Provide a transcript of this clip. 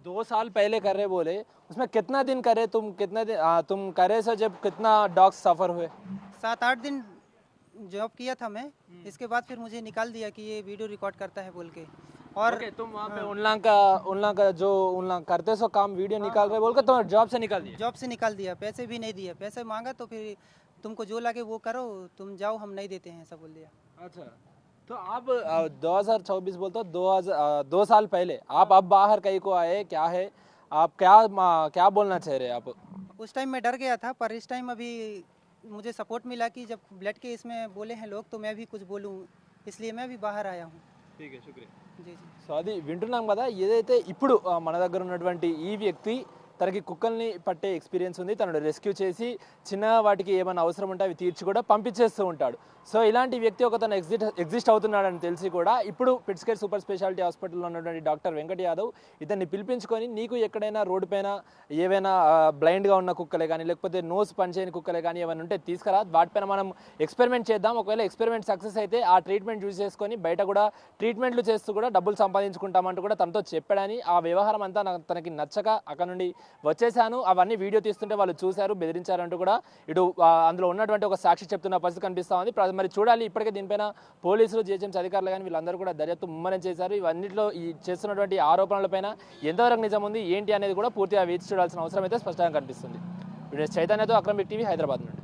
2 साल पहले कर रहे बोले, उसमें कितना दिन करे तुम, कितने दिन तुम करे सो जब कितना डॉग्स सफर हुए? 7-8 दिन जॉब किया था मैं। इसके बाद फिर मुझे निकाल दिया कि ये वीडियो रिकॉर्ड करता है बोल के। और ओके, तुम वहाँ पे उन लोग का जो उन लोग करते सो काम वीडियो निकाल रहे बोल के तुम्हें जॉब से निकाल दिया? जॉब से निकाल दिया, पैसे भी नहीं दिए। पैसे मांगा तो फिर तुमको जो लगे वो करो, तुम जाओ, हम नहीं देते हैं, ऐसा बोल दिया। अच्छा, तो आप 2024 बोलते हो, 2 साल पहले आप अब बाहर कहीं को आए, क्या है आप क्या बोलना चाह रहे हैं आप? उस टाइम मैं डर गया था, पर इस टाइम अभी मुझे सपोर्ट मिला कि जब ब्लड के इसमें बोले हैं लोग तो मैं भी कुछ बोलूँ, इसलिए मैं भी बाहर आया हूँ। ठीक है, शुक्रिया. जी जी। సో అది వింటున్నాం కదా, ఏదైతే ఇప్పుడు మన దగ్గర ఉన్నటువంటి ఈ వ్యక్తి తనకి కుక్కల్ని పట్టే ఎక్స్పీరియన్స్ ఉంది, తనను రెస్క్యూ చేసి చిన్న వాటికి ఏమైనా అవసరం ఉంటే అవి తీర్చి కూడా పంపించేస్తూ ఉంటాడు. సో ఇలాంటి వ్యక్తి ఒక తను ఎగ్జిస్ట్ అవుతున్నాడని తెలిసి కూడా ఇప్పుడు పిట్స్కేర్ సూపర్ స్పెషాలిటీ హాస్పిటల్లో ఉన్నటువంటి డాక్టర్ వెంకట్ యాదవ్ ఇతన్ని పిలిపించుకొని, నీకు ఎక్కడైనా రోడ్డు పైన ఏవైనా బ్లైండ్గా ఉన్న కుక్కలే కానీ లేకపోతే నోస్ పనిచేయని కుక్కలే కానీ ఏమైనా ఉంటే తీసుకురా, వాటిపైన మనం ఎక్స్పెరిమెంట్ చేద్దాం, ఒకవేళ ఎక్స్పెరిమెంట్ సక్సెస్ అయితే ఆ ట్రీట్మెంట్ యూజ్ చేసుకొని బయట కూడా ట్రీట్మెంట్లు చేస్తూ కూడా డబ్బులు సంపాదించుకుంటామంటూ కూడా తనతో చెప్పాడని, ఆ వ్యవహారం అంతా తనకి నచ్చక అక్కడ నుండి వచ్చేసాను, అవన్నీ వీడియో తీస్తుంటే వాళ్ళు చూశారు, బెదిరించారంటూ కూడా ఇటు అందులో ఉన్నటువంటి ఒక సాక్షి చెప్తున్న పరిస్థితి కనిపిస్తూ ఉంది. మరి చూడాలి, ఇప్పటికే దీనిపైన పోలీసులు, జిహెచ్ఎంసీ అధికారులు కానీ వీళ్ళందరూ కూడా దర్యాప్తు ముమ్మరం చేశారు. ఇవన్నింటిలో ఈ చేస్తున్నటువంటి ఆరోపణలపైన ఎంతవరకు నిజం ఉంది ఏంటి అనేది కూడా పూర్తిగా వేచి చూడాల్సిన అవసరం అయితే స్పష్టంగా కనిపిస్తుంది. చైతన్యతో అక్రమ్ బిగ్ టీవీ, హైదరాబాద్ నుండి.